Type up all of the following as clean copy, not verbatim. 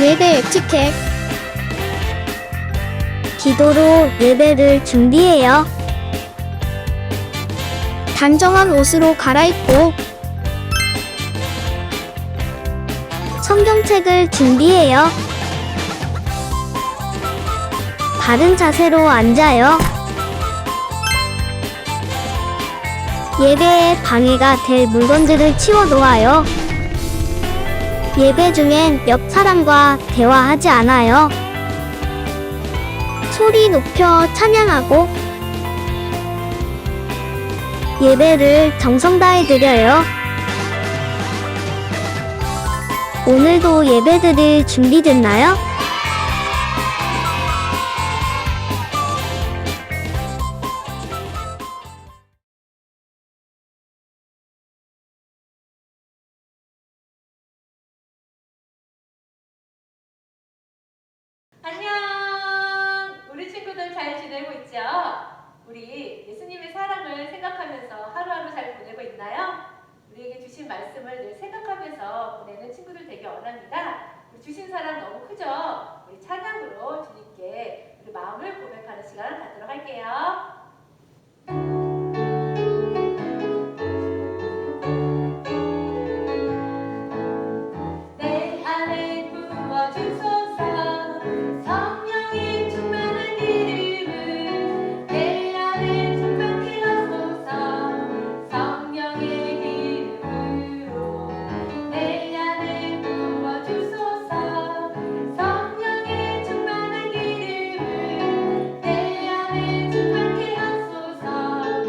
예배 에티켓. 기도로 예배를 준비해요. 단정한 옷으로 갈아입고 성경책을 준비해요. 바른 자세로 앉아요. 예배에 방해가 될 물건들을 치워 놓아요. 예배 중엔 옆 사람과 대화하지 않아요. 소리 높여 찬양하고 예배를 정성 다해 드려요. 오늘도 예배드릴 준비됐나요? 안녕! 우리 친구들 잘 지내고 있죠? 우리 예수님의 사랑을 생각하면서 하루하루 잘 보내고 있나요? 우리에게 주신 말씀을 늘 생각하면서 보내는 친구들 되게 원합니다. 우리 주신 사랑 너무 크죠? 우리 찬양으로 주님께 우리 마음을 고백하는 시간을 갖도록 할게요. 내 안에 부어주소서 성령이 충만한 기름을 내 안에 충만케 하소서 성령의 기름으로 내 안에 부어주소서 성령의 충만한 기름을 내 안에 충만케 하소서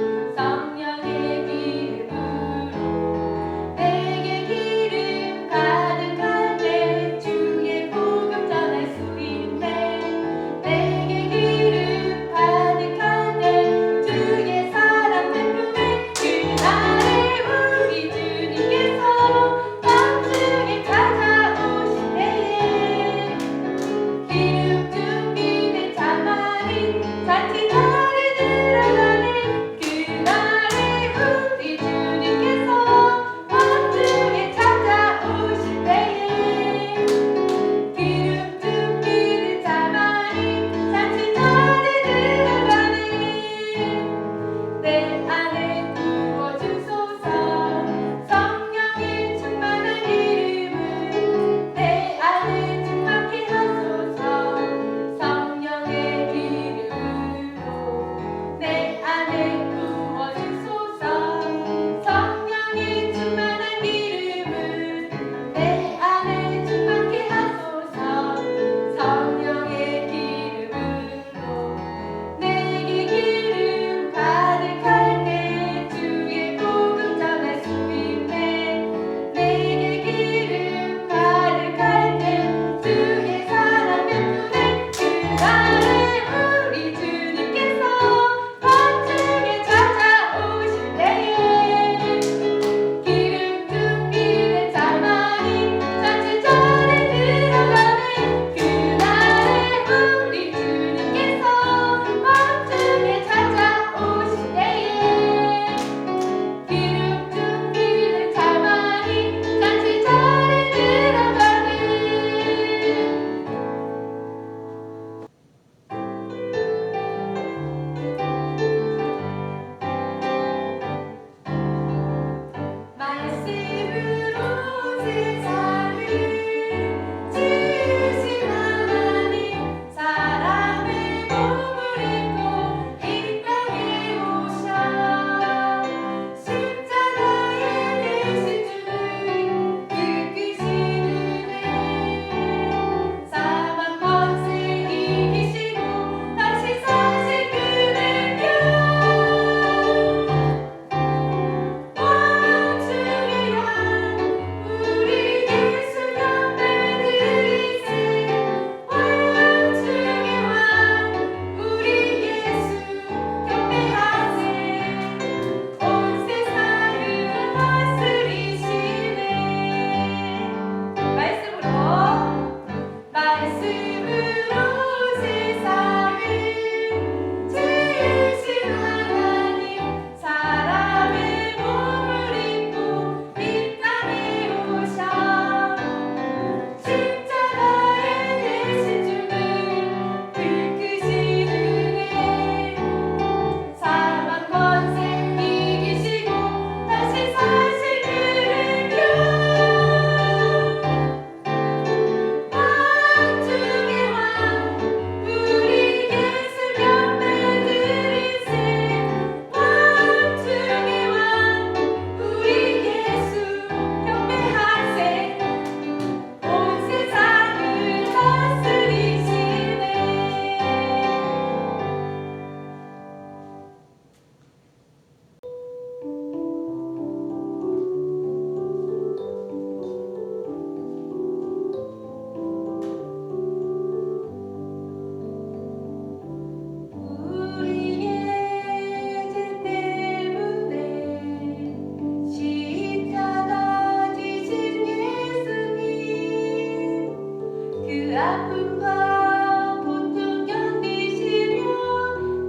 아픔과 고통 견디시며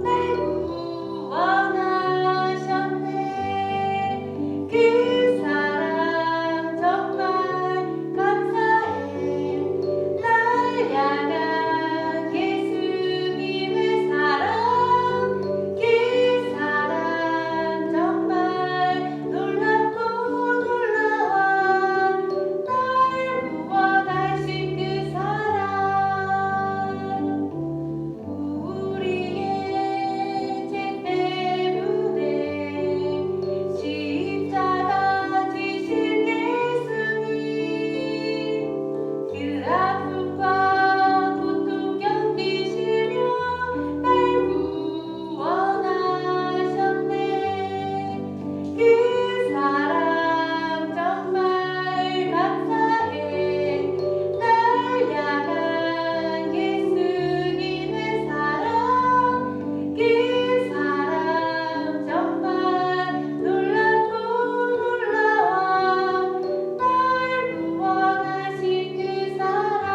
날 구원하셨네. 그 사랑 정말 감사해. 날 향한 예수님의 사랑, 그 사랑 정말 놀랍고 놀라워. 날 구원하신 그 사랑, 우리의 죄 때문에 십자가 지신 예수님, 그 아픔과 고통 견디시며 날 구원하셨네. 그 사랑 정말 감사해. 날 향한 예수님의 사랑, 그 사랑 정말 놀랍고 놀라워. 날 구원하신 그 사랑.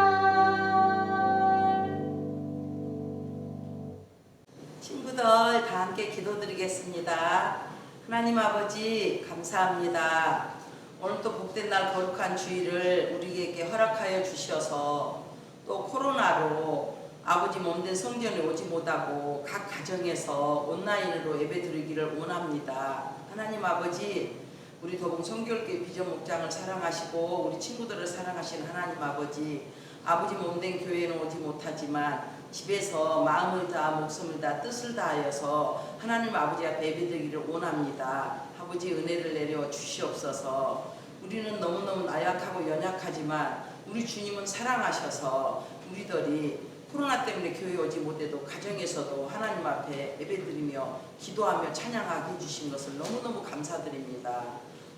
친구들 다 함께 기도드리겠습니다. 하나님 아버지 감사합니다. 오늘 또 복된 날 거룩한 주일을 우리에게 허락하여 주셔서 또 코로나로 아버지 몸된 성전에 오지 못하고 각 가정에서 온라인으로 예배 드리기를 원합니다. 하나님 아버지, 우리 도봉 성결교회 비전 목장을 사랑하시고 우리 친구들을 사랑하신 하나님 아버지, 아버지 몸된 교회는 오지 못하지만 집에서 마음을 다하 목숨을 다하 뜻을 다하여서 하나님 아버지 앞에 예배드리기를 원합니다. 아버지 은혜를 내려 주시옵소서. 우리는 너무너무 나약하고 연약하지만 우리 주님은 사랑하셔서 우리들이 코로나 때문에 교회 오지 못해도 가정에서도 하나님 앞에 예배드리며 기도하며 찬양하게 해주신 것을 너무너무 감사드립니다.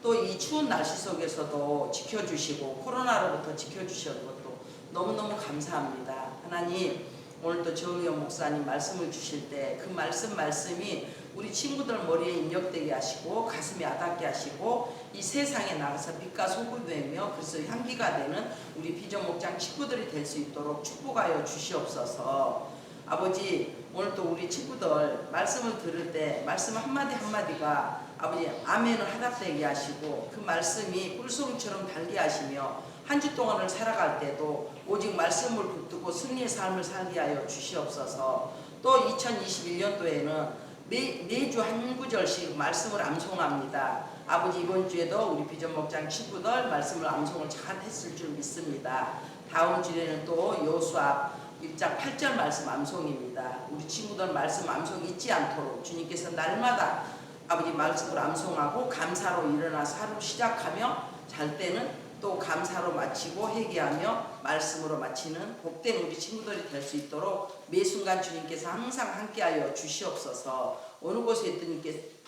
또 이 추운 날씨 속에서도 지켜주시고 코로나로부터 지켜주신 것도 너무너무 감사합니다. 하나님, 오늘도 정의영 목사님 말씀을 주실 때 그 말씀이 우리 친구들 머리에 입력되게 하시고 가슴에 와닿게 하시고 이 세상에 나가서 빛과 소금이 되며 그래서 향기가 되는 우리 비전 목장 친구들이 될 수 있도록 축복하여 주시옵소서. 아버지, 오늘도 우리 친구들 말씀을 들을 때 말씀 한마디 한마디가 아버지 아멘을 하답되게 하시고 그 말씀이 꿀송이처럼 달게 하시며 한 주 동안을 살아갈 때도 오직 말씀을 붙들고 승리의 삶을 살게 하여 주시옵소서. 또 2021년도에는 매주 한 구절씩 말씀을 암송합니다. 아버지, 이번 주에도 우리 비전 목장 친구들 말씀을 암송을 잘 했을 줄 믿습니다. 다음 주에는 또 여호수아 1장 8절 말씀 암송입니다. 우리 친구들 말씀 암송 잊지 않도록 주님께서 날마다 아버지 말씀을 암송하고 감사로 일어나서 하루 시작하며 잘 때는 또 감사로 마치고 회개하며 말씀으로 마치는 복된 우리 친구들이 될 수 있도록 매 순간 주님께서 항상 함께하여 주시옵소서. 어느 곳에 있든지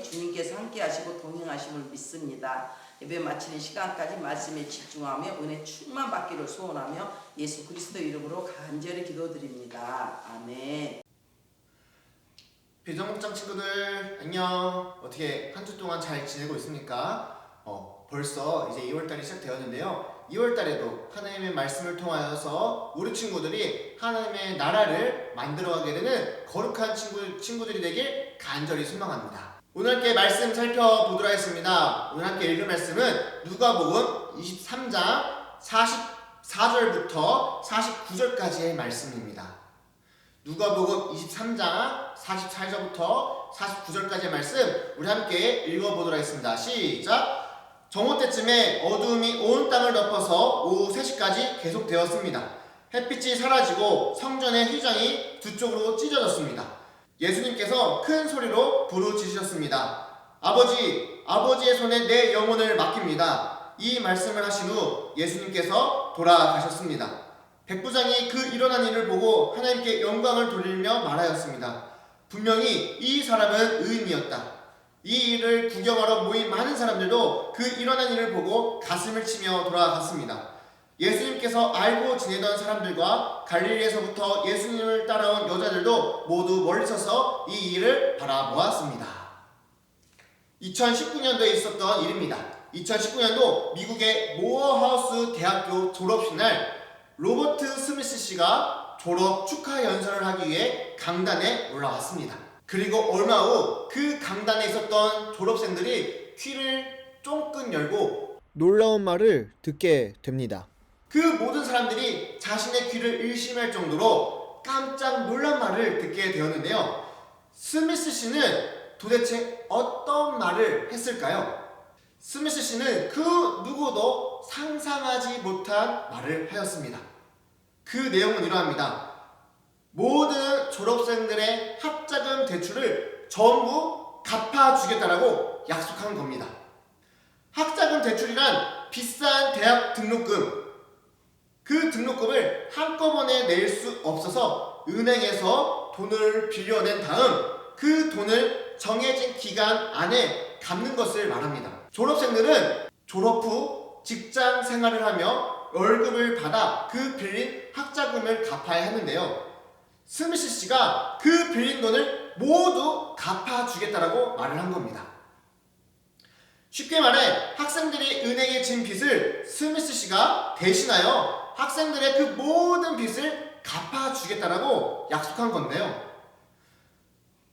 주님께서 함께하시고 동행하심을 믿습니다. 예배 마치는 시간까지 말씀에 집중하며 은혜 충만 받기를 소원하며 예수 그리스도 이름으로 간절히 기도드립니다. 아멘. 비전 목장 친구들 안녕. 어떻게 한 주 동안 잘 지내고 있습니까? 벌써 이제 2월달이 시작되었는데요. 2월달에도 하나님의 말씀을 통하여서 우리 친구들이 하나님의 나라를 만들어가게 되는 거룩한 친구들이 되길 간절히 소망합니다. 오늘 함께 말씀 살펴보도록 하겠습니다. 오늘 함께 읽을 말씀은 누가복음 23장 44절부터 49절까지의 말씀입니다. 누가복음 23장 44절부터 49절까지의 말씀 우리 함께 읽어보도록 하겠습니다. 시작! 정오 때쯤에 어두움이 온 땅을 덮어서 오후 3시까지 계속되었습니다. 햇빛이 사라지고 성전의 휘장이 두 쪽으로 찢어졌습니다. 예수님께서 큰 소리로 부르짖으셨습니다. 아버지의 손에 내 영혼을 맡깁니다. 이 말씀을 하신 후 예수님께서 돌아가셨습니다. 백부장이 그 일어난 일을 보고 하나님께 영광을 돌리며 말하였습니다. 분명히 이 사람은 의인이었다. 이 일을 구경하러 모인 많은 사람들도 그 일어난 일을 보고 가슴을 치며 돌아갔습니다. 예수님께서 알고 지내던 사람들과 갈릴리에서부터 예수님을 따라온 여자들도 모두 멀리 서서 이 일을 바라보았습니다. 2019년도에 있었던 일입니다. 2019년도 미국의 모어하우스 대학교 졸업식 날 로버트 스미스 씨가 졸업 축하 연설을 하기 위해 강단에 올라왔습니다. 그리고 얼마 후 그 강단에 있었던 졸업생들이 귀를 쫑긋 열고 놀라운 말을 듣게 됩니다. 그 모든 사람들이 자신의 귀를 의심할 정도로 깜짝 놀란 말을 듣게 되었는데요. 스미스 씨는 도대체 어떤 말을 했을까요? 스미스 씨는 그 누구도 상상하지 못한 말을 하였습니다. 그 내용은 이러합니다. 모든 졸업생들의 학자금 대출을 전부 갚아주겠다라고 약속한 겁니다. 학자금 대출이란 비싼 대학 등록금, 그 등록금을 한꺼번에 낼 수 없어서 은행에서 돈을 빌려낸 다음 그 돈을 정해진 기간 안에 갚는 것을 말합니다. 졸업생들은 졸업 후 직장 생활을 하며 월급을 받아 그 빌린 학자금을 갚아야 하는데요. 스미스 씨가 그 빌린 돈을 모두 갚아주겠다라고 말을 한 겁니다. 쉽게 말해 학생들이 은행에 진 빚을 스미스 씨가 대신하여 학생들의 그 모든 빚을 갚아주겠다라고 약속한 건데요.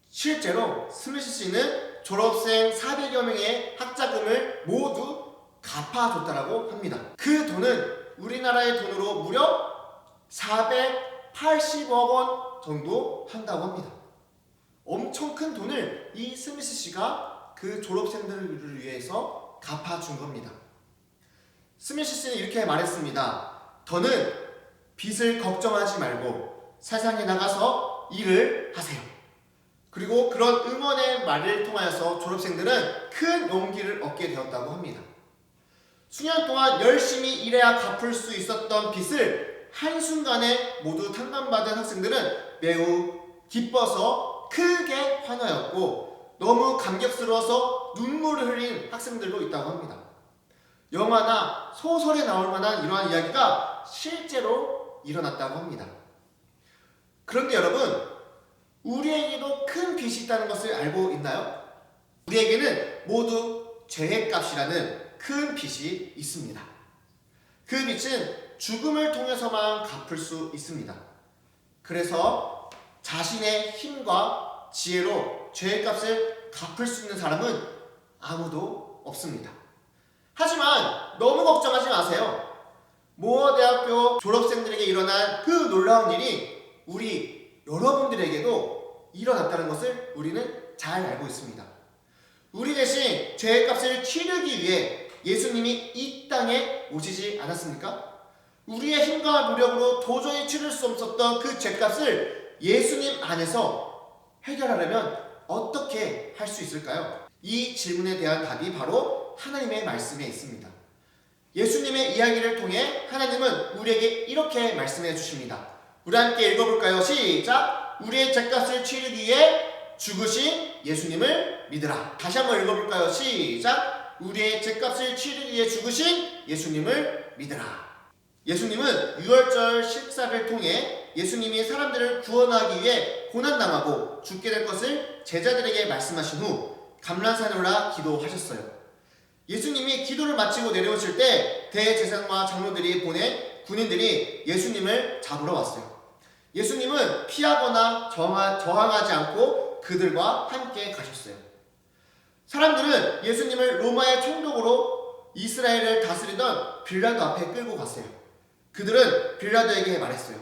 실제로 스미스 씨는 졸업생 400여 명의 학자금을 모두 갚아줬다라고 합니다. 그 돈은 우리나라의 돈으로 무려 480억 원 정도 한다고 합니다. 엄청 큰 돈을 이 스미스 씨가 그 졸업생들을 위해서 갚아준 겁니다. 스미스 씨는 이렇게 말했습니다. 더는 빚을 걱정하지 말고 세상에 나가서 일을 하세요. 그리고 그런 응원의 말을 통하여서 졸업생들은 큰 용기를 얻게 되었다고 합니다. 수년 동안 열심히 일해야 갚을 수 있었던 빚을 한순간에 모두 탕감받은 학생들은 매우 기뻐서 크게 환호였고 너무 감격스러워서 눈물을 흘린 학생들도 있다고 합니다. 영화나 소설에 나올 만한 이러한 이야기가 실제로 일어났다고 합니다. 그런데 여러분, 우리에게도 큰 빚이 있다는 것을 알고 있나요? 우리에게는 모두 죄의 값이라는 큰 빚이 있습니다. 그 빚은 죽음을 통해서만 갚을 수 있습니다. 그래서 자신의 힘과 지혜로 죄의 값을 갚을 수 있는 사람은 아무도 없습니다. 하지만 너무 걱정하지 마세요. 모어대학교 졸업생들에게 일어난 그 놀라운 일이 우리 여러분들에게도 일어났다는 것을 우리는 잘 알고 있습니다. 우리 대신 죄의 값을 치르기 위해 예수님이 이 땅에 오시지 않았습니까? 우리의 힘과 노력으로 도저히 치를 수 없었던 그 죄값을 예수님 안에서 해결하려면 어떻게 할 수 있을까요? 이 질문에 대한 답이 바로 하나님의 말씀에 있습니다. 예수님의 이야기를 통해 하나님은 우리에게 이렇게 말씀해 주십니다. 우리 함께 읽어볼까요? 시작! 우리의 죄값을 치르기 위해 죽으신 예수님을 믿으라. 다시 한번 읽어볼까요? 시작! 우리의 죄값을 치르기 위해 죽으신 예수님을 믿으라. 예수님은 유월절 식사를 통해 예수님이 사람들을 구원하기 위해 고난당하고 죽게 될 것을 제자들에게 말씀하신 후 감람산에 올라 기도하셨어요. 예수님이 기도를 마치고 내려오실 때 대제사장과 장로들이 보낸 군인들이 예수님을 잡으러 왔어요. 예수님은 피하거나 저항하지 않고 그들과 함께 가셨어요. 사람들은 예수님을 로마의 총독으로 이스라엘을 다스리던 빌라도 앞에 끌고 갔어요. 그들은 빌라도에게 말했어요.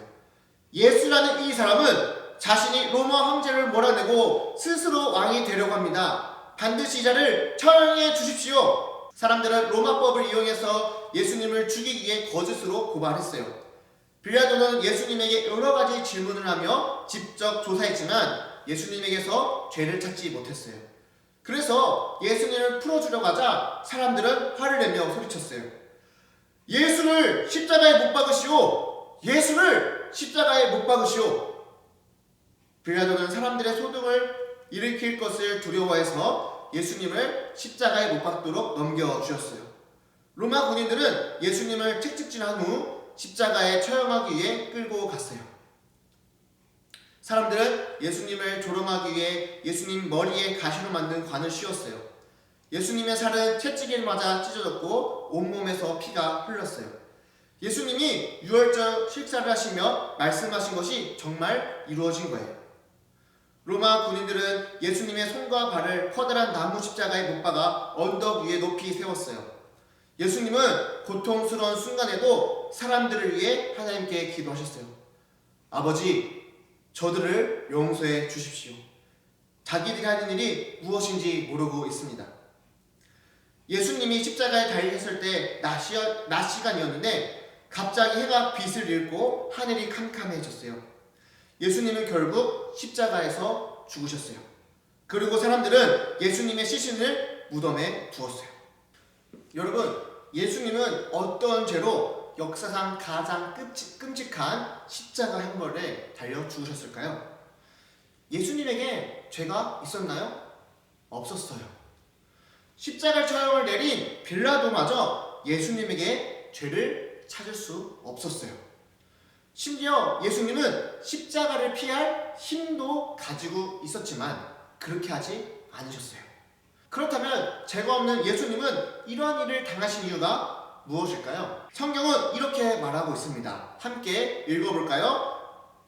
예수라는 이 사람은 자신이 로마 황제를 몰아내고 스스로 왕이 되려고 합니다. 반드시 이 자를 처형해 주십시오. 사람들은 로마법을 이용해서 예수님을 죽이기 위해 거짓으로 고발했어요. 빌라도는 예수님에게 여러 가지 질문을 하며 직접 조사했지만 예수님에게서 죄를 찾지 못했어요. 그래서 예수님을 풀어주려고 하자 사람들은 화를 내며 소리쳤어요. 예수를 십자가에 못 박으시오! 예수를 십자가에 못 박으시오! 빌라도는 사람들의 소동을 일으킬 것을 두려워해서 예수님을 십자가에 못 박도록 넘겨주셨어요. 로마 군인들은 예수님을 채찍질한 후 십자가에 처형하기 위해 끌고 갔어요. 사람들은 예수님을 조롱하기 위해 예수님 머리에 가시로 만든 관을 씌웠어요. 예수님의 살은 채찍에 맞아 찢어졌고 온몸에서 피가 흘렀어요. 예수님이 유월절 식사를 하시며 말씀하신 것이 정말 이루어진 거예요. 로마 군인들은 예수님의 손과 발을 커다란 나무 십자가에 못 박아 언덕 위에 높이 세웠어요. 예수님은 고통스러운 순간에도 사람들을 위해 하나님께 기도하셨어요. 아버지, 저들을 용서해 주십시오. 자기들이 하는 일이 무엇인지 모르고 있습니다. 예수님이 십자가에 달리셨을 때 낮 시간이었는데 갑자기 해가 빛을 잃고 하늘이 캄캄해졌어요. 예수님은 결국 십자가에서 죽으셨어요. 그리고 사람들은 예수님의 시신을 무덤에 두었어요. 여러분, 예수님은 어떤 죄로 역사상 가장 끔찍한 십자가 형벌에 달려 죽으셨을까요? 예수님에게 죄가 있었나요? 없었어요. 십자가 처형을 내린 빌라도마저 예수님에게 죄를 찾을 수 없었어요. 심지어 예수님은 십자가를 피할 힘도 가지고 있었지만 그렇게 하지 않으셨어요. 그렇다면 죄가 없는 예수님은 이러한 일을 당하신 이유가 무엇일까요? 성경은 이렇게 말하고 있습니다. 함께 읽어볼까요?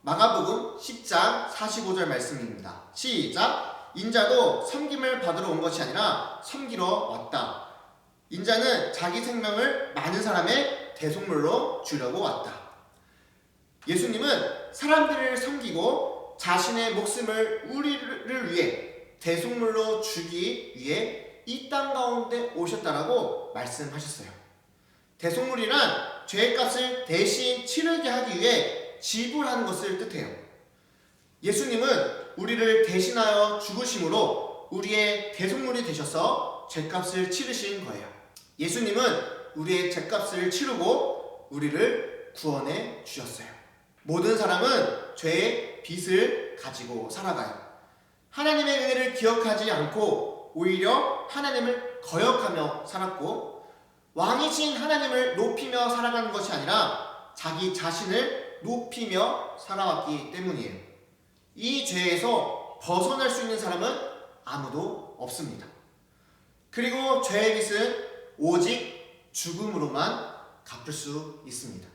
마가복음 10장 45절 말씀입니다. 시작! 인자도 섬김을 받으러 온 것이 아니라 섬기러 왔다. 인자는 자기 생명을 많은 사람의 대속물로 주려고 왔다. 예수님은 사람들을 섬기고 자신의 목숨을 우리를 위해 대속물로 주기 위해 이 땅 가운데 오셨다라고 말씀하셨어요. 대속물이란 죄값을 대신 치르게 하기 위해 지불하는 것을 뜻해요. 예수님은 우리를 대신하여 죽으심으로 우리의 대속물이 되셔서 죄값을 치르신 거예요. 예수님은 우리의 죄값을 치르고 우리를 구원해 주셨어요. 모든 사람은 죄의 빚을 가지고 살아가요. 하나님의 은혜를 기억하지 않고 오히려 하나님을 거역하며 살았고, 왕이신 하나님을 높이며 살아가는 것이 아니라 자기 자신을 높이며 살아왔기 때문이에요. 이 죄에서 벗어날 수 있는 사람은 아무도 없습니다. 그리고 죄의 빚은 오직 죽음으로만 갚을 수 있습니다.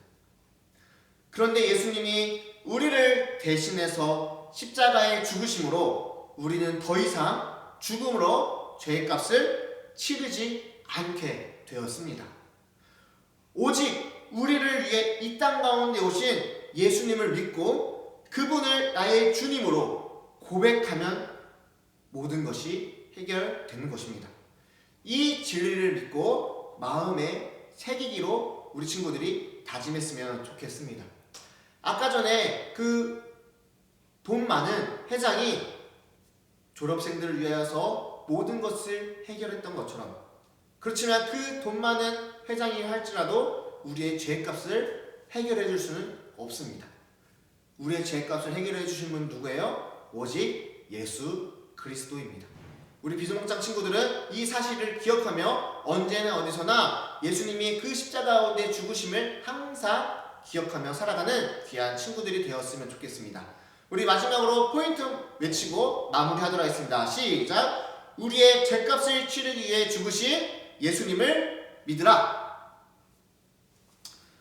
그런데 예수님이 우리를 대신해서 십자가에 죽으심으로 우리는 더 이상 죽음으로 죄값을 치르지 않게 되었습니다. 오직 우리를 위해 이 땅 가운데 오신 예수님을 믿고 그분을 나의 주님으로 고백하면 모든 것이 해결되는 것입니다. 이 진리를 믿고 마음에 새기기로 우리 친구들이 다짐했으면 좋겠습니다. 아까 전에 그 돈 많은 회장이 졸업생들을 위하여서 모든 것을 해결했던 것처럼, 그렇지만 그 돈 많은 회장이 할지라도 우리의 죄값을 해결해 줄 수는 없습니다. 우리의 죄값을 해결해 주신 분 누구예요? 오직 예수 그리스도입니다. 우리 비전목장 친구들은 이 사실을 기억하며 언제나 어디서나 예수님이 그 십자가 가운데 죽으심을 항상 기억하며 살아가는 귀한 친구들이 되었으면 좋겠습니다. 우리 마지막으로 포인트 외치고 마무리하도록 하겠습니다. 시작! 우리의 죄값을 치르기 위해 죽으신 예수님을 믿으라.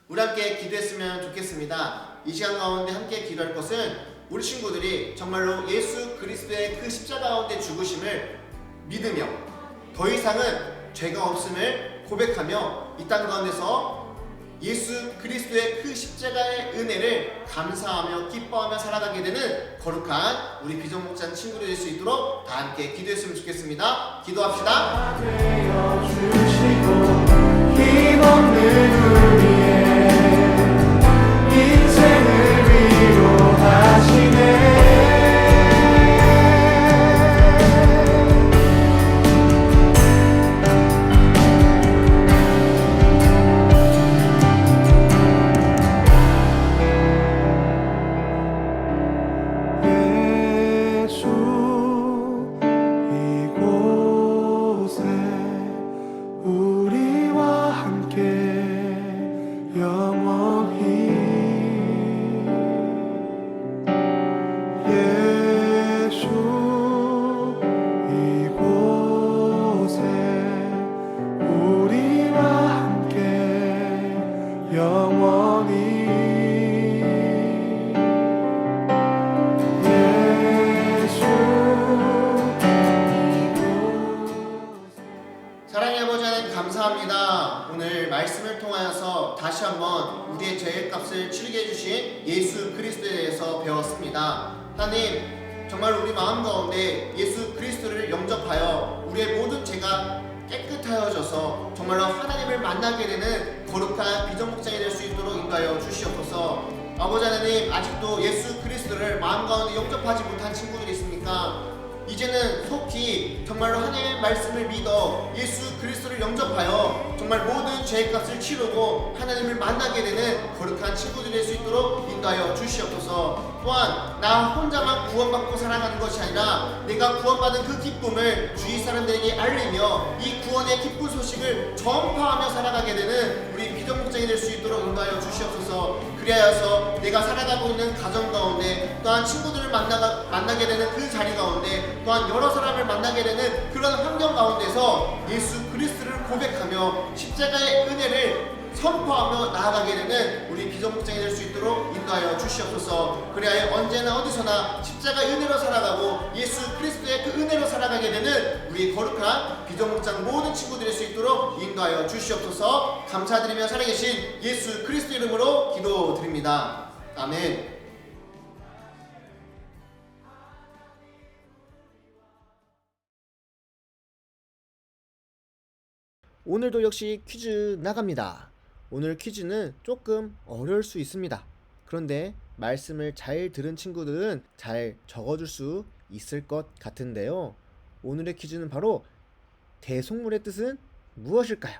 우리 함께 기도했으면 좋겠습니다. 이 시간 가운데 함께 기도할 것은 우리 친구들이 정말로 예수 그리스도의 그 십자가 가운데 죽으심을 믿으며 더 이상은 죄가 없음을 고백하며 이 땅 가운데서 예수 그리스도의 그 십자가의 은혜를 감사하며 기뻐하며 살아가게 되는 거룩한 우리 비전목장 친구들 될 수 있도록 다 함께 기도했으면 좋겠습니다. 기도합시다. 이곳에 우리와 함께 주신 예수 그리스도에 대해서 배웠습니다. 하나님, 정말 우리 마음 가운데 예수 그리스도를 영접하여 우리의 모든 죄가 깨끗하여져서 정말로 하나님을 만나게 되는 거룩한 비전목장이 될 수 있도록 인도하여 주시옵소서. 아버지 하나님, 아직도 예수 그리스도를 마음 가운데 영접하지 못한 친구들이 있습니까? 이제는 속히 정말로 하나님의 말씀을 믿어 예수 그리스도를 영접하여 정말 모든 죄의 값을 치르고 하나님을 만나게 되는 거룩한 친구들이 될 수 있도록 인도하여 주시옵소서. 또한 나 혼자만 구원받고 살아가는 것이 아니라 내가 구원받은 그 기쁨을 주위 사람들에게 알리며 이 구원의 기쁜 소식을 전파하며 살아가게 되는 우리 비전목장이 될 수 있도록 인도하여 주시옵소서. 그리하여서 내가 살아가고 있는 가정 가운데, 또한 친구들을 만나게 되는 그 자리 가운데, 또한 여러 사람을 만나게 되는 그런 환경 가운데서 예수 그리스도를 고백하며 십자가의 은혜를 선포하며 나아가게 되는 우리 비전목장이 될 수 있도록 인도하여 주시옵소서. 그리하여 언제나 어디서나 십자가의 은혜로 살아가고 예수 그리스도의 그 은혜로 살아가게 되는 우리 거룩한 비전목장 모든 친구들이 될 수 있도록 인도하여 주시옵소서. 감사드리며 살아계신 예수 그리스도 이름으로 기도드립니다. 아멘. 오늘도 역시 퀴즈 나갑니다. 오늘 퀴즈는 조금 어려울 수 있습니다. 그런데 말씀을 잘 들은 친구들은 잘 적어줄 수 있을 것 같은데요. 오늘의 퀴즈는 바로 대속물의 뜻은 무엇일까요?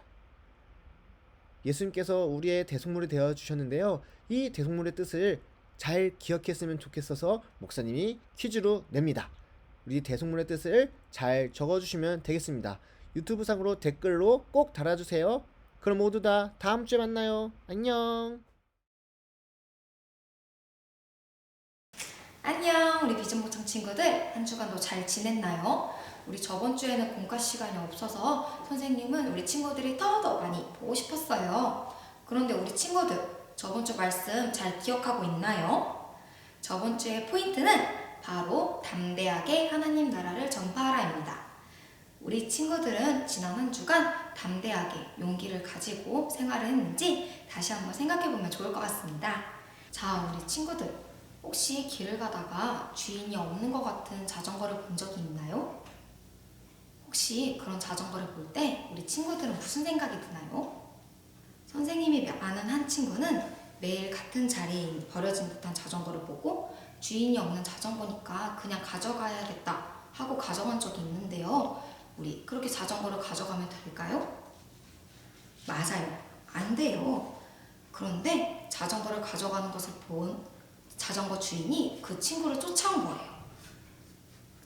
예수님께서 우리의 대속물이 되어 주셨는데요. 이 대속물의 뜻을 잘 기억했으면 좋겠어서 목사님이 퀴즈로 냅니다. 우리 대속물의 뜻을 잘 적어주시면 되겠습니다. 유튜브 상으로 댓글로 꼭 달아주세요. 그럼 모두 다 다음 주에 만나요. 안녕. 안녕, 우리 비전목장 친구들. 한 주간도 잘 지냈나요? 우리 저번 주에는 공과 시간이 없어서 선생님은 우리 친구들이 더 많이 보고 싶었어요. 그런데 우리 친구들 저번 주 말씀 잘 기억하고 있나요? 저번 주의 포인트는 바로 담대하게 하나님 나라를 전파하라입니다. 우리 친구들은 지난 한 주간 담대하게 용기를 가지고 생활을 했는지 다시 한번 생각해보면 좋을 것 같습니다. 자, 우리 친구들, 혹시 길을 가다가 주인이 없는 것 같은 자전거를 본 적이 있나요? 혹시 그런 자전거를 볼 때 우리 친구들은 무슨 생각이 드나요? 선생님이 아는 한 친구는 매일 같은 자리에 버려진 듯한 자전거를 보고 주인이 없는 자전거니까 그냥 가져가야겠다 하고 가져간 적이 있는데요. 우리 그렇게 자전거를 가져가면 될까요? 맞아요. 안 돼요. 그런데 자전거를 가져가는 것을 본 자전거 주인이 그 친구를 쫓아온 거예요.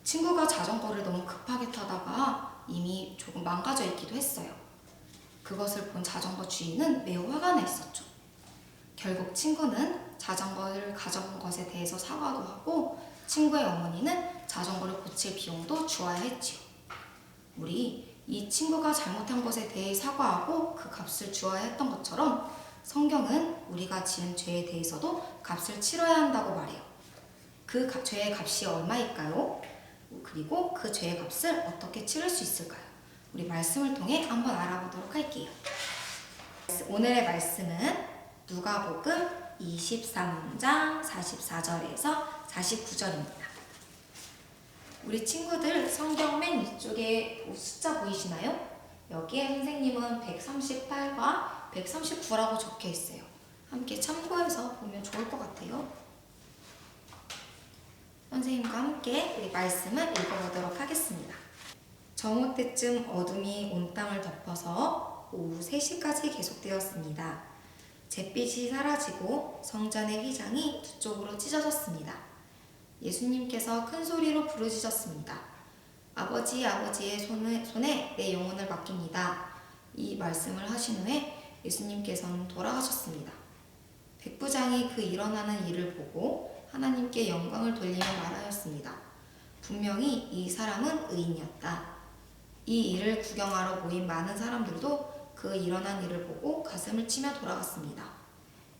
친구가 자전거를 너무 급하게 타다가 이미 조금 망가져 있기도 했어요. 그것을 본 자전거 주인은 매우 화가 나 있었죠. 결국 친구는 자전거를 가져간 것에 대해서 사과도 하고 친구의 어머니는 자전거를 고칠 비용도 주어야 했지요. 우리 이 친구가 잘못한 것에 대해 사과하고 그 값을 주어야 했던 것처럼 성경은 우리가 지은 죄에 대해서도 값을 치러야 한다고 말해요. 그 죄의 값이 얼마일까요? 그리고 그 죄의 값을 어떻게 치를 수 있을까요? 우리 말씀을 통해 한번 알아보도록 할게요. 오늘의 말씀은 누가복음 23장 44절에서 49절입니다. 우리 친구들 성경 맨 위쪽에 숫자 보이시나요? 여기에 선생님은 138과 139라고 적혀 있어요. 함께 참고해서 보면 좋을 것 같아요. 선생님과 함께 우리 말씀을 읽어보도록 하겠습니다. 정오 때쯤 어둠이 온 땅을 덮어서 오후 3시까지 계속되었습니다. 잿빛이 사라지고 성전의 휘장이 두 쪽으로 찢어졌습니다. 예수님께서 큰 소리로 부르짖었습니다. 아버지, 아버지의 손에 내 영혼을 맡깁니다. 이 말씀을 하신 후에 예수님께서는 돌아가셨습니다. 백부장이 그 일어나는 일을 보고 하나님께 영광을 돌리며 말하였습니다. 분명히 이 사람은 의인이었다. 이 일을 구경하러 모인 많은 사람들도 그 일어난 일을 보고 가슴을 치며 돌아갔습니다.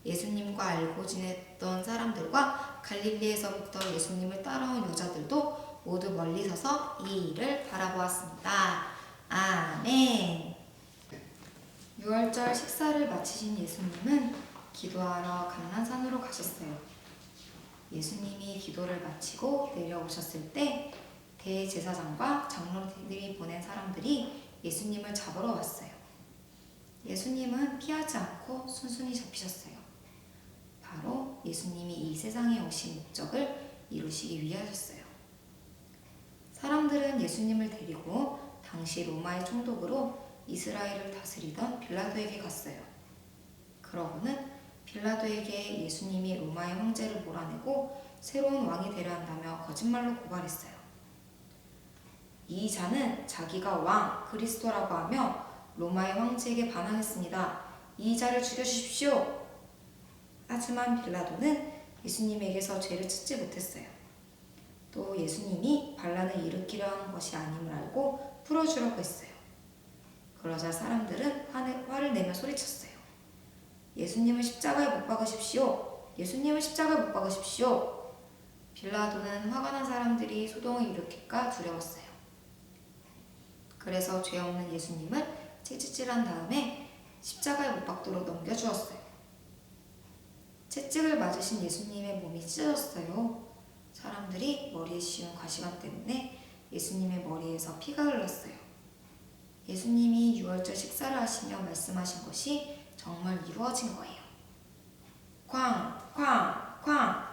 예수님과 알고 지냈던 사람들과 갈릴리에서부터 예수님을 따라온 여자들도 모두 멀리 서서 이 일을 바라보았습니다. 아멘. 6월절 식사를 마치신 예수님은 기도하러 감난산으로 가셨어요. 예수님이 기도를 마치고 내려오셨을 때 대제사장과 장로들이 보낸 사람들이 예수님을 잡으러 왔어요. 예수님은 피하지 않고 순순히 잡히셨어요. 바로 예수님이 이 세상에 오신 목적을 이루시기 위하셨어요. 사람들은 예수님을 데리고 당시 로마의 총독으로 이스라엘을 다스리던 빌라도에게 갔어요. 그러고는 빌라도에게 예수님이 로마의 황제를 몰아내고 새로운 왕이 되려 한다며 거짓말로 고발했어요. 이 자는 자기가 왕 그리스도라고 하며 로마의 황제에게 반항했습니다. 이 자를 죽여주십시오. 하지만 빌라도는 예수님에게서 죄를 찾지 못했어요. 또 예수님이 반란을 일으키려 하는 것이 아님을 알고 풀어주려고 했어요. 그러자 사람들은 화를 내며 소리쳤어요. 예수님을 십자가에 못 박으십시오. 예수님을 십자가에 못 박으십시오. 빌라도는 화가 난 사람들이 소동을 일으킬까 두려웠어요. 그래서 죄 없는 예수님을 채찍질한 다음에 십자가에 못 박도록 넘겨주었어요. 채찍을 맞으신 예수님의 몸이 찢어졌어요. 사람들이 머리에 씌운 가시관 때문에 예수님의 머리에서 피가 흘렀어요. 예수님이 유월절 식사를 하시며 말씀하신 것이 정말 이루어진 거예요. 쾅! 쾅! 쾅!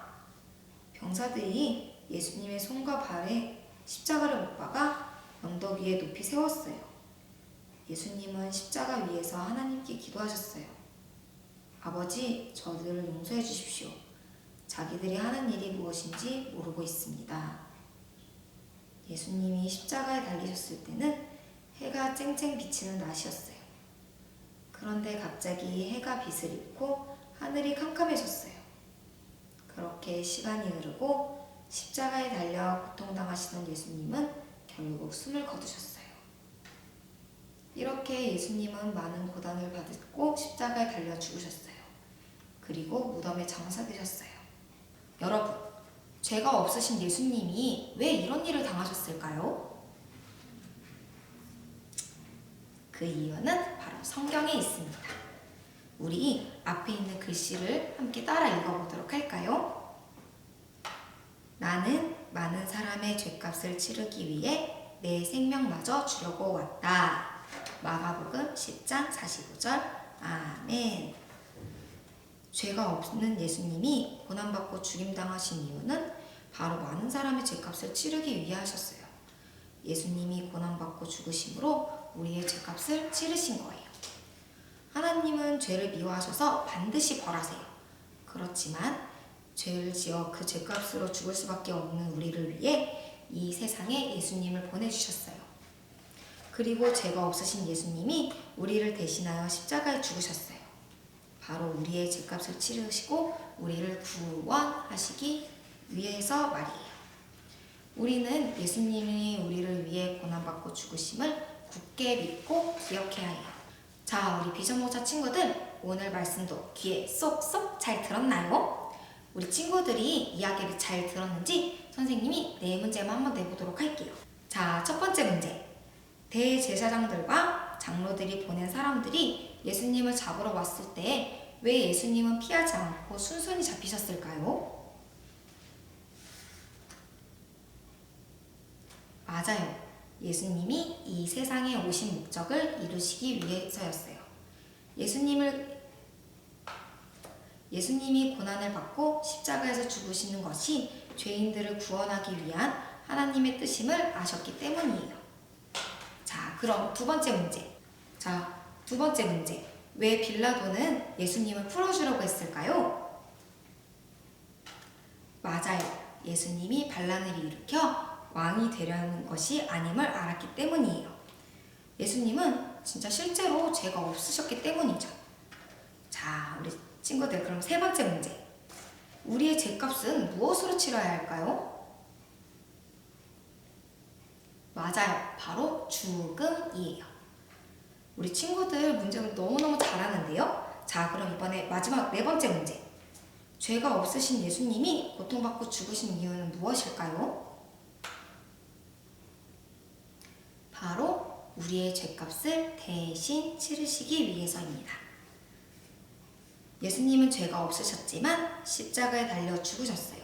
병사들이 예수님의 손과 발에 십자가를 못 박아 언덕 위에 높이 세웠어요. 예수님은 십자가 위에서 하나님께 기도하셨어요. 아버지, 저들을 용서해 주십시오. 자기들이 하는 일이 무엇인지 모르고 있습니다. 예수님이 십자가에 달리셨을 때는 해가 쨍쨍 비치는 낮이었어요. 그런데 갑자기 해가 빛을 잃고 하늘이 캄캄해졌어요. 그렇게 시간이 흐르고 십자가에 달려 고통당하시던 예수님은 결국 숨을 거두셨어요. 이렇게 예수님은 많은 고난을 받고 십자가에 달려 죽으셨어요. 그리고 무덤에 장사되셨어요. 여러분, 죄가 없으신 예수님이 왜 이런 일을 당하셨을까요? 그 이유는 바로 성경에 있습니다. 우리 앞에 있는 글씨를 함께 따라 읽어보도록 할까요? 나는 많은 사람의 죄값을 치르기 위해 내 생명마저 주려고 왔다. 마가복음 10장 45절. 아멘. 죄가 없는 예수님이 고난받고 죽임당하신 이유는 바로 많은 사람의 죄값을 치르기 위해 하셨어요. 예수님이 고난받고 죽으심으로 우리의 죄값을 치르신 거예요. 하나님은 죄를 미워하셔서 반드시 벌하세요. 그렇지만 죄를 지어 그 죄값으로 죽을 수밖에 없는 우리를 위해 이 세상에 예수님을 보내주셨어요. 그리고 죄가 없으신 예수님이 우리를 대신하여 십자가에 죽으셨어요. 바로 우리의 죄값을 치르시고 우리를 구원하시기 위해서 말이에요. 우리는 예수님이 우리를 위해 고난받고 죽으심을 굳게 믿고 기억해야 해요. 자, 우리 비전모자 친구들, 오늘 말씀도 귀에 쏙쏙 잘 들었나요? 우리 친구들이 이야기를 잘 들었는지 선생님이 네 문제만 한번 내보도록 할게요. 자, 첫 번째 문제. 대제사장들과 장로들이 보낸 사람들이 예수님을 잡으러 왔을 때 왜 예수님은 피하지 않고 순순히 잡히셨을까요? 맞아요. 예수님이 이 세상에 오신 목적을 이루시기 위해서였어요. 예수님이 고난을 받고 십자가에서 죽으시는 것이 죄인들을 구원하기 위한 하나님의 뜻임을 아셨기 때문이에요. 자, 그럼 두 번째 문제. 왜 빌라도는 예수님을 풀어주려고 했을까요? 맞아요. 예수님이 반란을 일으켜 왕이 되려는 것이 아님을 알았기 때문이에요. 예수님은 진짜 실제로 죄가 없으셨기 때문이죠. 자, 우리 친구들, 그럼 세 번째 문제. 우리의 죄값은 무엇으로 치러야 할까요? 맞아요. 바로 죽음이에요. 우리 친구들 문제를 너무너무 잘하는데요. 자, 그럼 이번에 마지막 네 번째 문제. 죄가 없으신 예수님이 고통받고 죽으신 이유는 무엇일까요? 바로 우리의 죄값을 대신 치르시기 위해서입니다. 예수님은 죄가 없으셨지만 십자가에 달려 죽으셨어요.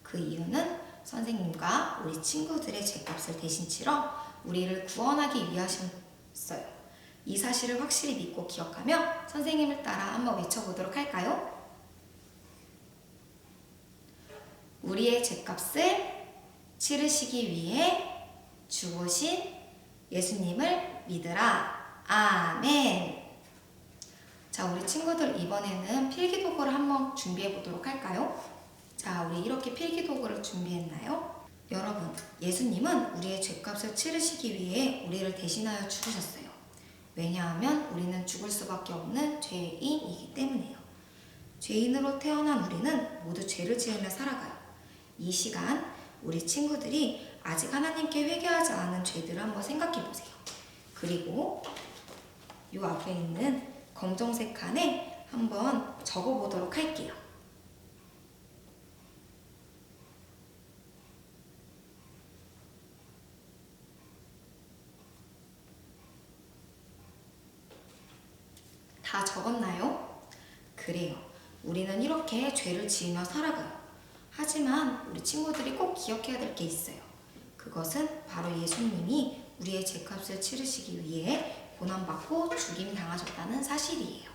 그 이유는 선생님과 우리 친구들의 죄값을 대신 치러 우리를 구원하기 위하셨어요. 이 사실을 확실히 믿고 기억하며 선생님을 따라 한번 외쳐보도록 할까요? 우리의 죄값을 치르시기 위해 죽으신 예수님을 믿으라. 아멘. 자, 우리 친구들 이번에는 필기도구를 한번 준비해 보도록 할까요? 자, 우리 이렇게 필기도구를 준비했나요? 여러분, 예수님은 우리의 죄값을 치르시기 위해 우리를 대신하여 죽으셨어요. 왜냐하면 우리는 죽을 수밖에 없는 죄인이기 때문이에요. 죄인으로 태어난 우리는 모두 죄를 지으며 살아가요. 이 시간 우리 친구들이 아직 하나님께 회개하지 않은 죄들을 한번 생각해 보세요. 그리고 이 앞에 있는 검정색 칸에 한번 적어 보도록 할게요. 다 적었나요? 그래요. 우리는 이렇게 죄를 지으며 살아가요. 하지만 우리 친구들이 꼭 기억해야 될 게 있어요. 그것은 바로 예수님이 우리의 죄값을 치르시기 위해 고난받고 죽임 당하셨다는 사실이에요.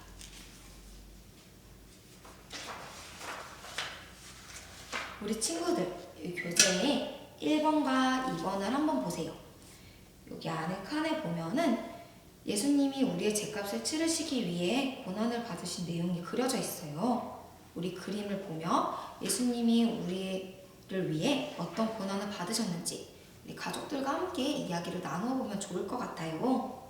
우리 친구들, 이 교재에 1번과 2번을 한번 보세요. 여기 안에 칸에 보면은 예수님이 우리의 죄값을 치르시기 위해 고난을 받으신 내용이 그려져 있어요. 우리 그림을 보며 예수님이 우리를 위해 어떤 고난을 받으셨는지 우리 가족들과 함께 이야기를 나누어 보면 좋을 것 같아요.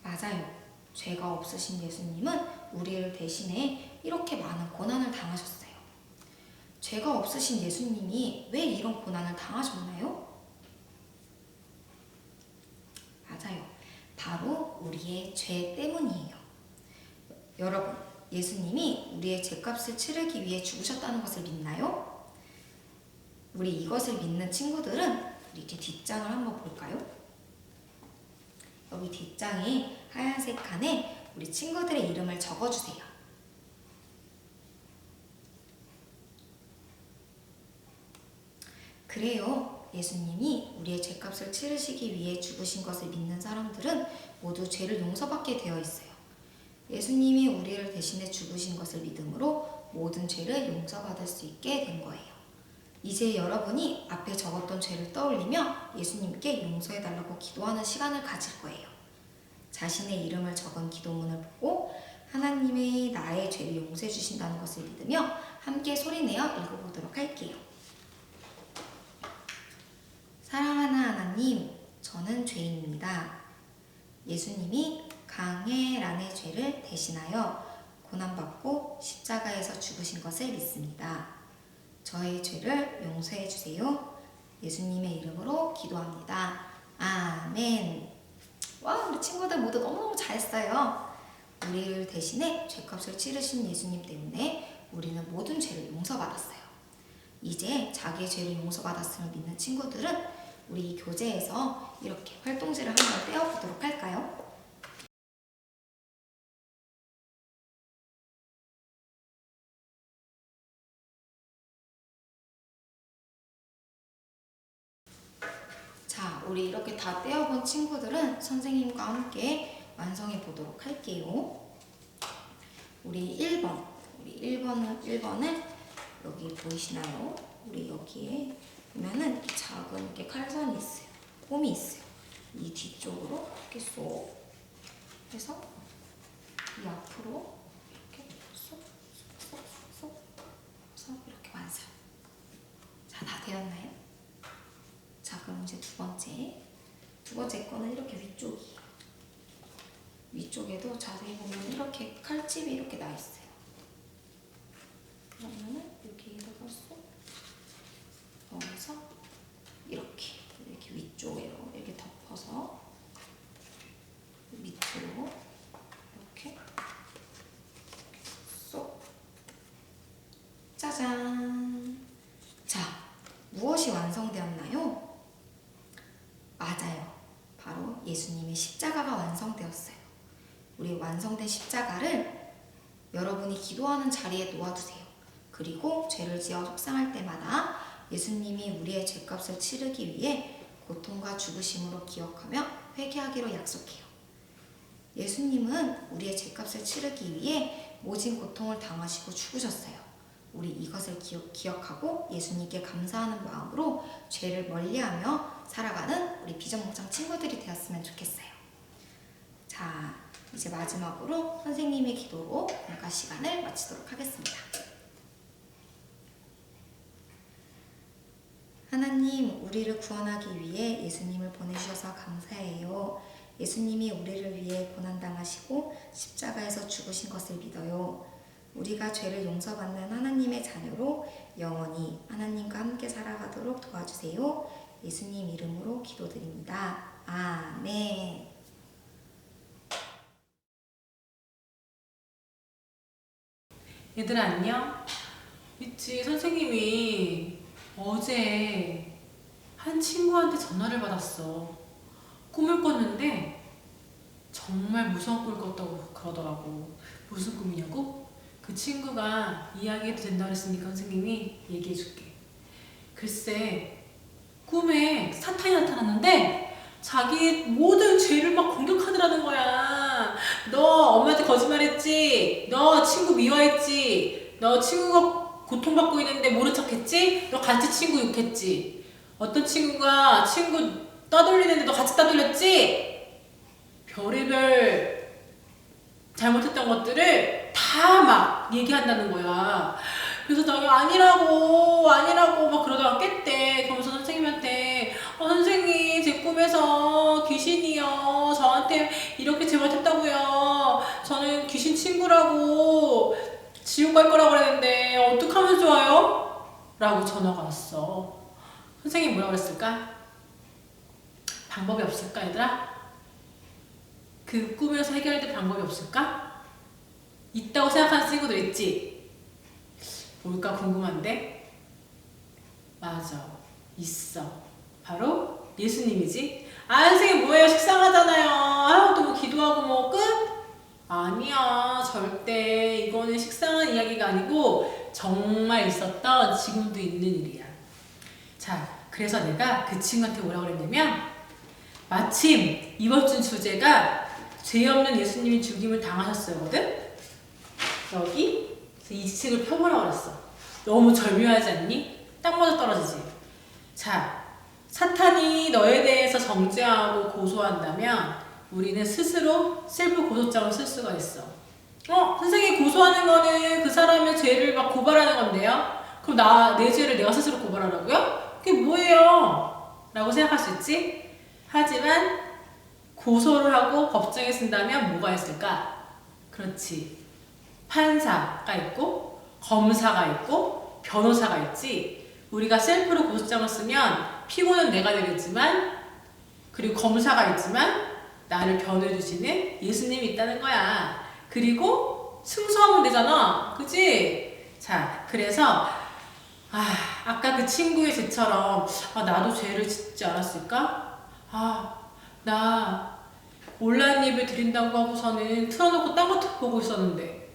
맞아요. 죄가 없으신 예수님은 우리를 대신해 이렇게 많은 고난을 당하셨어요. 죄가 없으신 예수님이 왜 이런 고난을 당하셨나요? 맞아요. 바로 우리의 죄 때문이에요. 여러분, 예수님이 우리의 죄값을 치르기 위해 죽으셨다는 것을 믿나요? 우리 이것을 믿는 친구들은 이렇게 뒷장을 한번 볼까요? 여기 뒷장에 하얀색 칸에 우리 친구들의 이름을 적어주세요. 그래요. 예수님이 우리의 죄값을 치르시기 위해 죽으신 것을 믿는 사람들은 모두 죄를 용서받게 되어 있어요. 예수님이 우리를 대신해 죽으신 것을 믿음으로 모든 죄를 용서받을 수 있게 된 거예요. 이제 여러분이 앞에 적었던 죄를 떠올리며 예수님께 용서해달라고 기도하는 시간을 가질 거예요. 자신의 이름을 적은 기도문을 보고 하나님이 나의 죄를 용서해 주신다는 것을 믿으며 함께 소리내어 읽어보도록 할게요. 사랑하는 하나님, 저는 죄인입니다. 예수님이 강해란의 죄를 대신하여 고난받고 십자가에서 죽으신 것을 믿습니다. 저의 죄를 용서해 주세요. 예수님의 이름으로 기도합니다. 아멘. 와, 우리 친구들 모두 너무너무 잘했어요. 우리를 대신해 죄값을 치르신 예수님 때문에 우리는 모든 죄를 용서받았어요. 이제 자기의 죄를 용서받았음을 믿는 친구들은 우리 이 교재에서 이렇게 활동지를 한번 떼어보도록 할까요? 자, 우리 이렇게 다 떼어본 친구들은 선생님과 함께 완성해 보도록 할게요. 우리 1번을 여기 보이시나요? 우리 여기에 보면은 작은 이렇게 칼선이 있어요. 홈이 있어요. 이 뒤쪽으로 이렇게 쏙 해서 이 앞으로 이렇게 쏙쏙쏙쏙 해서 이렇게 완성. 자, 다 되었나요? 자, 그럼 이제 두 번째 거는 이렇게 위쪽이에요. 위쪽에도 자세히 보면 이렇게 칼집이 이렇게 나 있어요. 그러면은 여기에다가 쏙 넣어서 이렇게 위쪽으로 이렇게 덮어서 밑으로 이렇게 쏙. 짜잔. 자, 무엇이 완성되었나요? 맞아요. 바로 예수님의 십자가가 완성되었어요. 우리 완성된 십자가를 여러분이 기도하는 자리에 놓아두세요. 그리고 죄를 지어 속상할 때마다 예수님이 우리의 죄값을 치르기 위해 고통과 죽으심으로 기억하며 회개하기로 약속해요. 예수님은 우리의 죄값을 치르기 위해 모진 고통을 당하시고 죽으셨어요. 우리 이것을 기억하고 예수님께 감사하는 마음으로 죄를 멀리하며 살아가는 우리 비전목장 친구들이 되었으면 좋겠어요. 자, 이제 마지막으로 선생님의 기도로 공과 시간을 마치도록 하겠습니다. 하나님, 우리를 구원하기 위해 예수님을 보내주셔서 감사해요. 예수님이 우리를 위해 고난당하시고 십자가에서 죽으신 것을 믿어요. 우리가 죄를 용서받는 하나님의 자녀로 영원히 하나님과 함께 살아가도록 도와주세요. 예수님 이름으로 기도드립니다. 아멘. 얘들아 안녕? 있지, 선생님이 어제 한 친구한테 전화를 받았어. 꿈을 꿨는데 정말 무서운 꿈을 꿨다고 그러더라고. 무슨 꿈이냐고? 그 친구가 이야기해도 된다고 했으니까 선생님이 얘기해줄게. 글쎄, 꿈에 사탄이 나타났는데 자기 모든 죄를 막 공격하더라는 거야. 너 엄마한테 거짓말했지? 너 친구 미워했지? 너 친구가 고통받고 있는데 모른 척했지? 너 같이 친구 욕했지? 어떤 친구가 친구 떠돌리는데 너 같이 떠돌렸지? 별의별 잘못했던 것들을 다 막 얘기한다는 거야. 그래서 자기 아니라고 막 그러다가 깼대. 그러면서 선생님한테 선생님, 제 꿈에서 귀신이요 저한테 이렇게 잘못했다고요. 저는 귀신 친구라고 지옥 갈 거라고 그랬는데 어떡하면 좋아요? 라고 전화가 왔어. 선생님이 뭐라고 그랬을까? 방법이 없을까, 얘들아? 그 꿈에서 해결될 방법이 없을까? 있다고 생각하는 친구들 있지? 뭘까 궁금한데? 맞아, 있어. 바로 예수님이지? 선생님 뭐예요? 식상하잖아요. 또 뭐 기도하고 뭐 끝? 아니야, 절대. 이거는 식상한 이야기가 아니고 정말 있었던, 지금도 있는 일이야. 자, 그래서 내가 그 친구한테 뭐라고 그랬냐면, 마침 이번 주 주제가 죄 없는 예수님이 죽임을 당하셨어요거든? 여기 이 책을 펴보라고 그랬어. 너무 절묘하지 않니? 딱 맞아 떨어지지? 자, 사탄이 너에 대해서 정죄하고 고소한다면 우리는 스스로 셀프 고소장을 쓸 수가 있어. 선생님, 고소하는 거는 그 사람의 죄를 막 고발하는 건데요? 그럼 내 죄를 내가 스스로 고발하라고요? 그게 뭐예요? 라고 생각할 수 있지? 하지만 고소를 하고 법정에 쓴다면 뭐가 있을까? 그렇지. 판사가 있고 검사가 있고 변호사가 있지. 우리가 셀프로 고소장을 쓰면 피고는 내가 되겠지만, 그리고 검사가 있지만 나를 변호해주시는 예수님이 있다는 거야. 그리고 승소하면 되잖아. 그치? 자, 그래서 아까 그 친구의 죄처럼 나도 죄를 짓지 않았을까? 나 온라인 예배 드린다고 하고서는 틀어놓고 딴 거 보고 있었는데,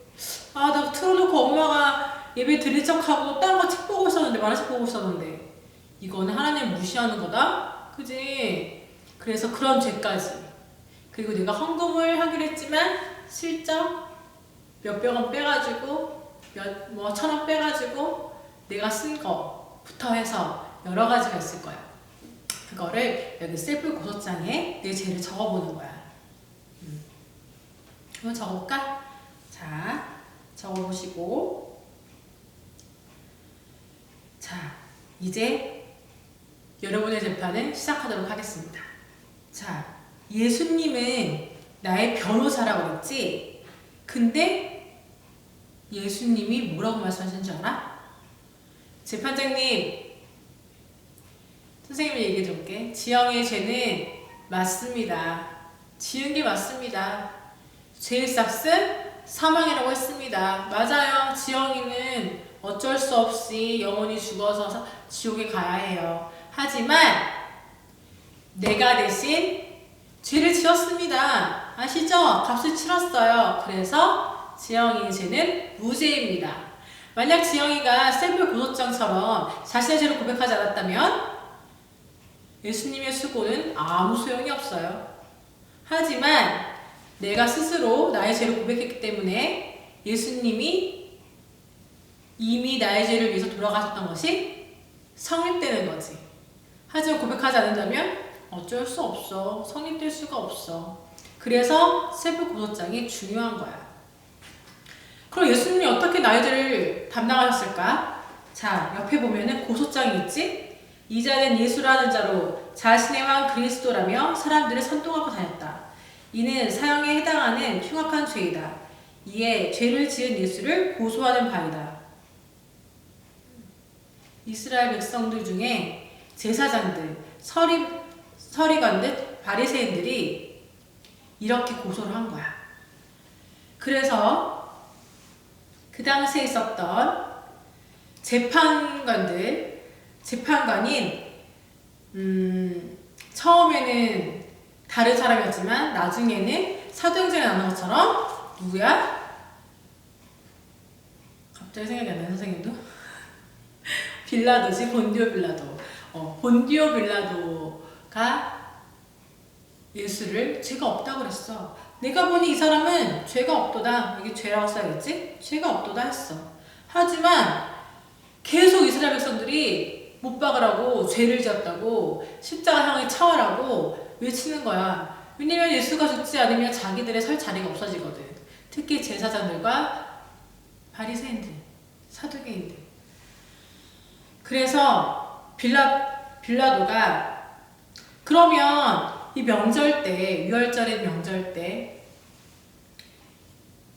나 틀어놓고 엄마가 예배 드린 척하고 딴 거 책 보고 있었는데, 만화책 보고 있었는데, 이거는 하나님 무시하는 거다? 그지? 그래서 그런 죄까지. 그리고 내가 헌금을 하기로 했지만 슬쩍 몇백 원 빼가지고 뭐 1,000원 빼가지고 내가 쓴 거부터 해서 여러 가지가 있을 거야. 그거를 여기 셀프 고소장에 내 죄를 적어보는 거야. 한번 적어볼까? 자, 적어보시고, 자, 이제 여러분의 재판을 시작하도록 하겠습니다. 자, 예수님은 나의 변호사라고 그랬지? 근데 예수님이 뭐라고 말씀하시는 줄 알아? 재판장님, 선생님이 얘기해 줄게. 지영의 죄는 맞습니다. 지은 게 맞습니다. 죄의 값은 사망이라고 했습니다. 맞아요. 지영이는 어쩔 수 없이 영원히 죽어서 지옥에 가야 해요. 하지만 내가 대신 죄를 지었습니다. 아시죠? 값을 치렀어요. 그래서 지영이의 죄는 무죄입니다. 만약 지영이가 샘플 고소장처럼 자신의 죄를 고백하지 않았다면 예수님의 수고는 아무 소용이 없어요. 하지만 내가 스스로 나의 죄를 고백했기 때문에 예수님이 이미 나의 죄를 위해서 돌아가셨던 것이 성립되는 거지. 하지만 고백하지 않는다면 어쩔 수 없어. 성립될 수가 없어. 그래서 셀프 고소장이 중요한 거야. 그럼 예수님이 어떻게 나의 죄를 담당하셨을까? 자, 옆에 보면은 고소장이 있지? 이 자는 예수라는 자로 자신의 왕 그리스도라며 사람들을 선동하고 다녔다. 이는 사형에 해당하는 흉악한 죄이다. 이에 죄를 지은 예수를 고소하는 바이다. 이스라엘 백성들 중에 제사장들, 서리관들, 바리새인들이 이렇게 고소를 한 거야. 그래서 그 당시에 있었던 재판관인 처음에는 다른 사람이었지만 나중에는 사도행전에 나오는 것처럼 누구야? 갑자기 생각이 안 나요, 선생님도? 빌라도지, 본디오 빌라도. 본디오 빌라도가 예수를 죄가 없다고 그랬어. 내가 보니 이 사람은 죄가 없도다. 여기 죄라고 써야겠지? 죄가 없도다 했어. 하지만 계속 이스라엘 백성들이 못 박으라고 죄를 지었다고 십자가형을 처하라고 외치는 거야. 왜냐면 예수가 죽지 않으면 자기들의 설 자리가 없어지거든. 특히 제사장들과 바리새인들, 사두개인들. 그래서 빌라도가 그러면 이 명절 때, 유월절의 명절 때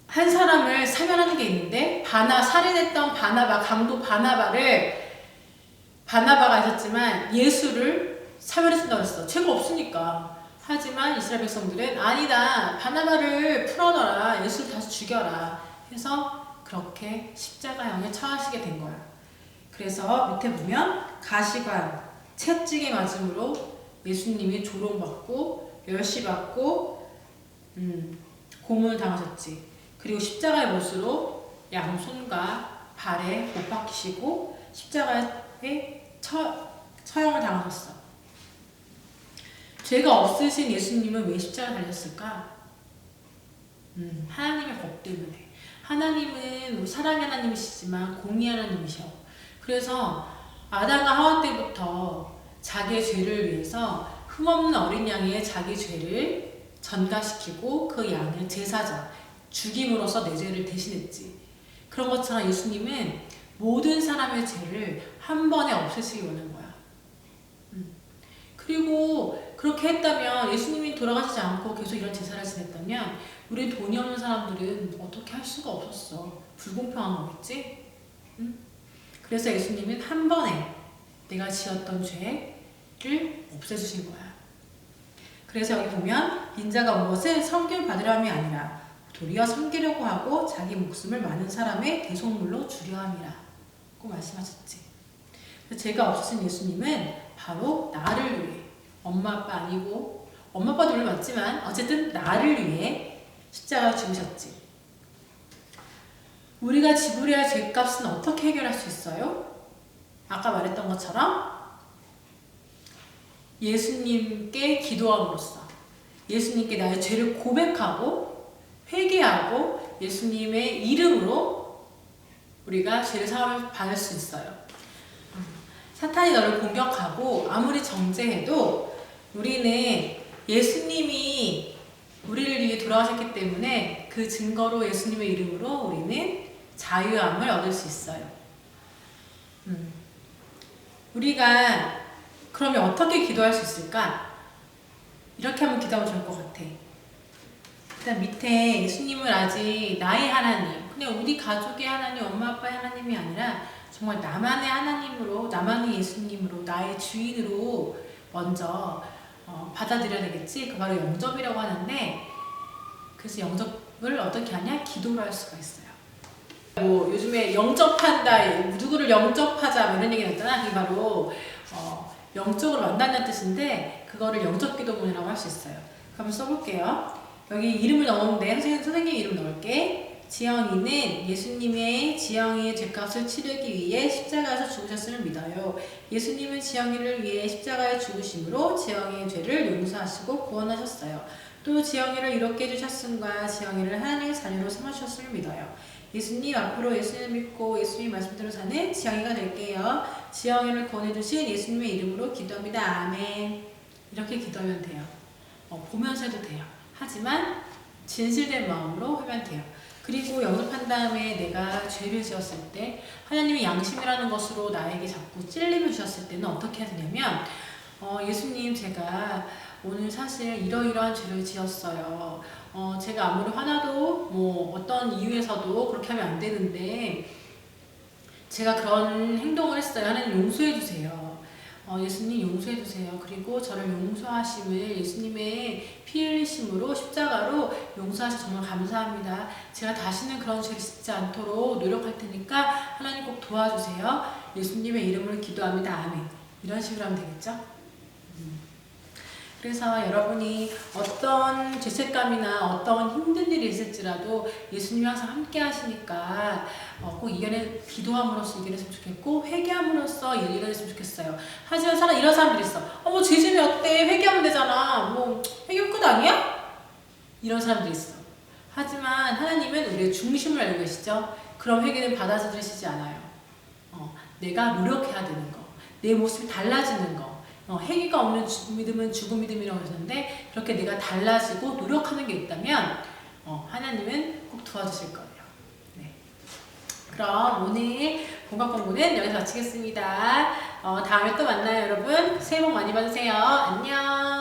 한 사람을 사면하는 게 있는데 살인했던 강도 바나바가 있었지만 예수를 사면했다고 했어. 죄가 없으니까. 하지만 이스라엘 백성들은 아니다. 바나바를 풀어놔라. 예수를 다시 죽여라. 해서 그렇게 십자가형에 처하시게 된 거야. 그래서 밑에 보면 가시관, 채찍에 맞음으로 예수님이 조롱받고 멸시받고 고문을 당하셨지. 그리고 십자가의 못으로 양손과 발에 못 박히시고 십자가에 처형을 당하셨어. 죄가 없으신 예수님은 왜 십자가에 달렸을까? 하나님의 법 때문에. 하나님은 사랑의 하나님이시지만 공의 하나님이셔. 그래서 아담과 하와 때부터 자기의 죄를 위해서 흠없는 어린 양의 자기 죄를 전가시키고 그 양을 제사장, 죽임으로써 내 죄를 대신했지. 그런 것처럼 예수님은 모든 사람의 죄를 한 번에 없애시기 원한 거야. 그리고 그렇게 했다면 예수님이 돌아가시지 않고 계속 이런 제사를 지냈다면 우리 돈이 없는 사람들은 어떻게 할 수가 없었어. 불공평한 거겠지? 그래서 예수님은 한 번에 내가 지었던 죄를 없애주신 거야. 그래서 여기 보면 인자가 온 것은 섬김을 받으려 함이 아니라 도리어 섬기려고 하고 자기 목숨을 많은 사람의 대속물로 주려 함이라 고 말씀하셨지. 죄가 없으신 예수님은 바로 나를 위해, 엄마 아빠 아니고 엄마 아빠도 물론 맞지만 어쨌든 나를 위해 십자가를 죽으셨지. 우리가 지불해야 할 죄값은 어떻게 해결할 수 있어요? 아까 말했던 것처럼 예수님께 기도함으로써 예수님께 나의 죄를 고백하고 회개하고 예수님의 이름으로 우리가 죄를 사함을 받을 수 있어요. 사탄이 너를 공격하고 아무리 정죄해도 우리는 예수님이 우리를 위해 돌아가셨기 때문에 그 증거로 예수님의 이름으로 우리는 자유함을 얻을 수 있어요. 우리가 그러면 어떻게 기도할 수 있을까? 이렇게 한번 기도하면 좋을 것 같아. 일단 밑에 예수님은 아직 나의 하나님, 그냥 우리 가족의 하나님, 엄마 아빠의 하나님이 아니라 정말 나만의 하나님으로, 나만의 예수님으로, 나의 주인으로 먼저 받아들여야 되겠지. 그 바로 영접이라고 하는데, 그래서 영접을 어떻게 하냐? 기도로 할 수가 있어요. 뭐 요즘에 영접한다, 누구를 영접하자 이런 얘기 했잖아. 그게 바로 영적으로 만난다는 뜻인데 그거를 영접 기도문이라고 할 수 있어요. 한번 써볼게요. 여기 이름을 넣었는데 선생님 이름 넣을게. 지영이는 예수님의 지영이의 죄값을 치르기 위해 십자가에서 죽으셨음을 믿어요. 예수님은 지영이를 위해 십자가에 죽으심으로 지영이의 죄를 용서하시고 구원하셨어요. 또 지영이를 이롭게 해주셨음과 지영이를 하나님의 자녀로 삼으셨음을 믿어요. 예수님 앞으로 예수님을 믿고 예수님 말씀대로 사는 지영이가 될게요. 지영이를 구원해주신 예수님의 이름으로 기도합니다. 아멘. 이렇게 기도하면 돼요. 보면서 해도 돼요. 하지만 진실된 마음으로 하면 돼요. 그리고 영접한 다음에 내가 죄를 지었을 때 하나님이 양심이라는 것으로 나에게 자꾸 찔림을 주셨을 때는 어떻게 해야 되냐면 예수님 제가 오늘 사실 이러이러한 죄를 지었어요. 제가 아무리 화나도 뭐 어떤 이유에서도 그렇게 하면 안 되는데 제가 그런 행동을 했어요. 하나님 용서해 주세요. 예수님 용서해 주세요. 그리고 저를 용서하심을 예수님의 피 흘리심으로 십자가로 용서하셔서 정말 감사합니다. 제가 다시는 그런 죄를 짓지 않도록 노력할 테니까 하나님 꼭 도와주세요. 예수님의 이름으로 기도합니다. 아멘. 이런 식으로 하면 되겠죠? 그래서 여러분이 어떤 죄책감이나 어떤 힘든 일이 있을지라도 예수님이 항상 함께 하시니까 꼭 기도함으로써 이겨냈으면 좋겠고 회개함으로써 이겨냈으면 좋겠어요. 하지만 이런 사람들이 있어. 뭐 죄짐이 어때? 회개하면 되잖아. 뭐 회개하면 끝 아니야? 이런 사람들이 있어. 하지만 하나님은 우리의 중심을 알고 계시죠? 그런 회개는 받아들이시지 않아요. 내가 노력해야 되는 거. 내 모습이 달라지는 거. 행위가 없는 믿음은 죽은 믿음이라고 하셨는데 그렇게 내가 달라지고 노력하는 게 있다면 하나님은 꼭 도와주실 거예요. 네. 그럼 오늘 본격 공부는 여기서 마치겠습니다. 다음에 또 만나요, 여러분. 새해 복 많이 받으세요. 안녕.